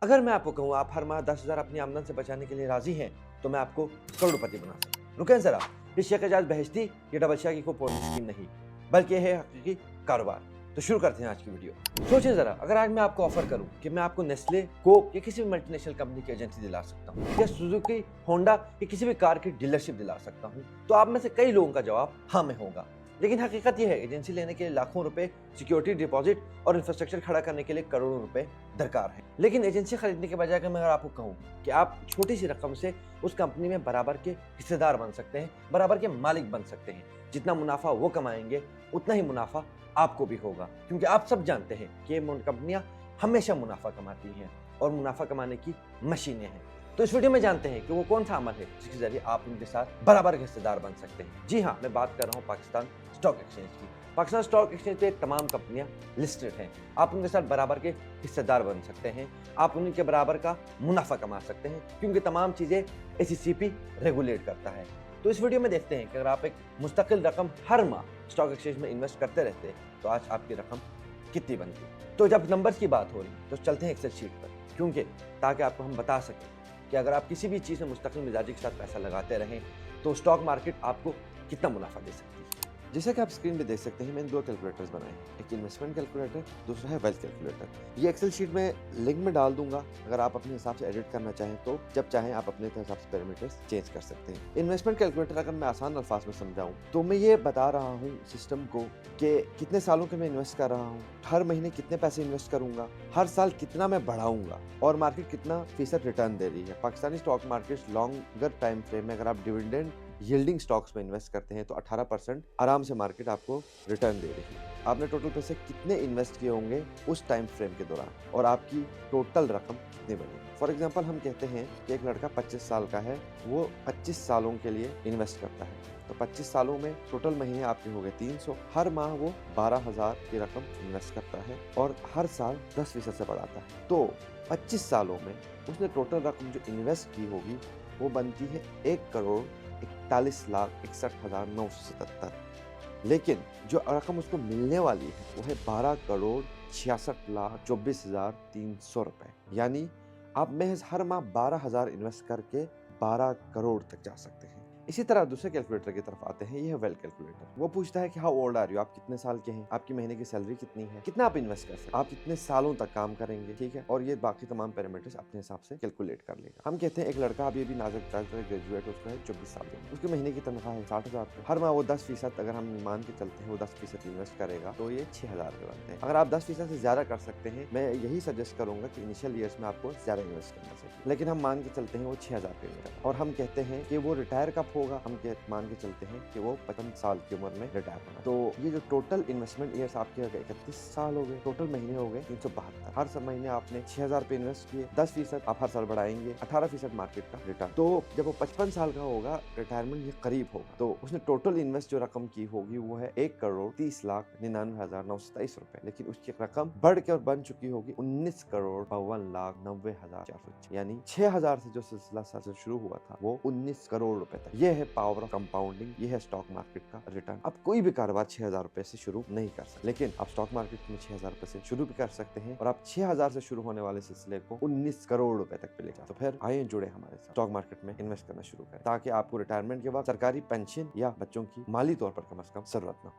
अगर मैं आपको कहूँ आप हर माह 10,000 अपनी आमदन से बचाने के लिए राजी हैं, तो मैं आपको करोड़पति बना सकता हूँ। रुकें ज़रा, इस शेख एजाज बहश्ती ये डबल शाह की कोई पोर्न स्कीम नहीं, बल्कि यह है हकीकी कारोबार। तो शुरू करते हैं आज की वीडियो। सोचिए ज़रा, अगर आज मैं आपको ऑफर करूँ कि मैं आपको नेस्ले, कोक या किसी भी मल्टीनेशनल कंपनी की एजेंसी दिला सकता हूँ, या सुजुकी, होंडा या किसी भी कार की डीलरशिप दिला सकता हूँ, तो आप में से कई लोगों का जवाब हाँ में होगा। लेकिन हकीकत यह है, एजेंसी लेने के लिए लाखों रुपए, सिक्योरिटी डिपॉजिट और इंफ्रास्ट्रक्चर खड़ा करने के लिए करोड़ों रुपए दरकार है। लेकिन एजेंसी खरीदने के बजाय अगर मैं आपको कहूँ कि आप छोटी सी रकम से उस कंपनी में बराबर के हिस्सेदार बन सकते हैं, बराबर के मालिक बन सकते हैं, जितना मुनाफा वो कमाएंगे उतना ही मुनाफा आपको भी होगा, क्योंकि आप सब जानते हैं कि ये कंपनियां हमेशा मुनाफा कमाती हैं और मुनाफा कमाने की मशीनें हैं। तो इस वीडियो में जानते हैं कि वो कौन सा अमल है जिसके जरिए आप उनके साथ बराबर के हिस्सेदार बन सकते हैं। जी हाँ, मैं बात कर रहा हूँ पाकिस्तान स्टॉक एक्सचेंज की। पाकिस्तान स्टॉक एक्सचेंज पे तमाम कंपनियां लिस्टेड हैं। आप उनके साथ बराबर के हिस्सेदार बन सकते हैं, आप उनके बराबर का मुनाफा कमा सकते हैं, क्योंकि तमाम चीजें एसीसीपी रेगुलेट करता है। तो इस वीडियो में देखते हैं कि अगर आप एक मुस्तकिल रकम हर माह स्टॉक एक्सचेंज में इन्वेस्ट करते रहते हैं तो आज आपकी रकम कितनी बनती। तो जब नंबर्स की बात हो रही तो चलते हैं एक्सेल शीट पर, क्योंकि ताकि आपको हम बता सकें कि अगर आप किसी भी चीज़ में मुस्तकिल मिजाजी के साथ पैसा लगाते रहें तो स्टॉक मार्केट आपको कितना मुनाफा दे सकती है। जैसा कि आप स्क्रीन पे देख सकते हैं, मैंने दो कैलकुलेटर्स बनाए हैं, एक इन्वेस्टमेंट कैलकुलेटर, दूसरा है वेल्थ कैलकुलेटर। ये एक्सेल शीट में लिंक में डाल दूंगा, अगर आप अपने हिसाब से एडिट करना चाहें तो जब चाहें आप अपने हिसाब से पैरामीटर्स चेंज कर सकते हैं। इन्वेस्टमेंट कैलकुलेटर अगर मैं आसान अल्फाज में समझाऊं तो मैं ये बता रहा हूँ सिस्टम को कि कितने सालों के मैं इन्वेस्ट कर रहा हूँ, हर महीने कितने पैसे इन्वेस्ट करूंगा, हर साल कितना मैं बढ़ाऊंगा और मार्केट कितना फीसद रिटर्न दे रही है। Pakistani stock market longer time frame में अगर आप डिविडेंड यील्डिंग स्टॉक्स में इन्वेस्ट करते हैं तो 18% आराम से मार्केट आपको रिटर्न दे रही है। आपने टोटल पैसे कितने इन्वेस्ट किए होंगे उस टाइम फ्रेम के दौरान और आपकी टोटल रकम कितनी बनी। फॉर एग्जांपल हम कहते हैं कि एक लड़का 25 साल का है, वो 25 सालों के लिए इन्वेस्ट करता है, तो 25 सालों में टोटल महीने आपके हो गए 300, हर माह वो 12,000 की रकम इन्वेस्ट करता है और हर साल 10% से बढ़ाता है। तो 25 सालों में उसने टोटल रकम जो इन्वेस्ट की होगी वो बनती है 1,41,61,977। लेकिन जो रकम उसको मिलने वाली है वो है 12,66,24,300 रुपए। यानी आप महज हर माह 12,000 इन्वेस्ट करके 12 करोड़ तक जा सकते हैं। इसी तरह दूसरे कैलकुलेटर की तरफ आते हैं, ये है वेल्थ कैलकुलेटर। वो पूछता है कि हाउ ओल्ड आर यू, आप कितने साल के हैं, आपकी महीने की सैलरी कितनी है, कितना आप इन्वेस्ट कर सकते हैं, आप कितने सालों तक काम करेंगे, ठीक है, और ये बाकी तमाम पैरामीटर्स अपने हिसाब से कैलकुलेट कर लेगा। हम कहते हैं एक लड़का अभी अभी नाजुक ग्रेजुएट, उसका है 24 साल का, उसके महीने की तनख्वाह है 60,000 रुपए, हर माह वो 10% अगर हम मान के चलते हैं वो 10% इन्वेस्ट करेगा तो ये 6,000 रुपए बनते हैं। अगर आप 10% से ज्यादा कर सकते हैं, मैं यही सजेस्ट करूंगा कि इनिशियल ईयर्स में आपको ज्यादा इन्वेस्ट करना चाहिए, लेकिन हम मान के चलते हैं वो 6,000 रुपए में, और हम कहते हैं कि वो रिटायर कब होगा, हम मान के चलते हैं कि वो 55 साल की उम्र में रिटायर होना। तो ये जो टोटल इन्वेस्टमेंट ईयर्स आपके हो गए 31 साल हो गए, टोटल महीने हो गए 372। हर महीने आपने 6,000 रुपए इन्वेस्ट किए, 10% आप हर साल बढ़ाएंगे, 18% मार्केट का रिटर्न। तो जब वो 55 साल का होगा, रिटायरमेंट ये करीब होगा, तो उसने टोटल इन्वेस्ट जो रकम की होगी वो है 1,30,99,927 रुपए, लेकिन उसकी रकम बढ़ के और बन चुकी होगी 19,52,90,406, यानी 6,000 से जो सिलसिला शुरू हुआ था वो 19 करोड़ रुपए तक। ये है पावर ऑफ कंपाउंडिंग, ये है स्टॉक मार्केट का रिटर्न। अब कोई भी कारोबार 6,000 रुपए से शुरू नहीं कर सकते, लेकिन आप स्टॉक मार्केट में 6,000 रुपए से शुरू भी कर सकते हैं और आप 6,000 से शुरू होने वाले सिलसिले को 19 करोड़ रुपए तक पे ले जाए। तो फिर आइए जुड़े हमारे साथ, स्टॉक मार्केट में इन्वेस्ट करना शुरू करें, ताकि आपको रिटायरमेंट के बाद सरकारी पेंशन या बच्चों की माली तौर पर कम से कम जरूरत ना हो।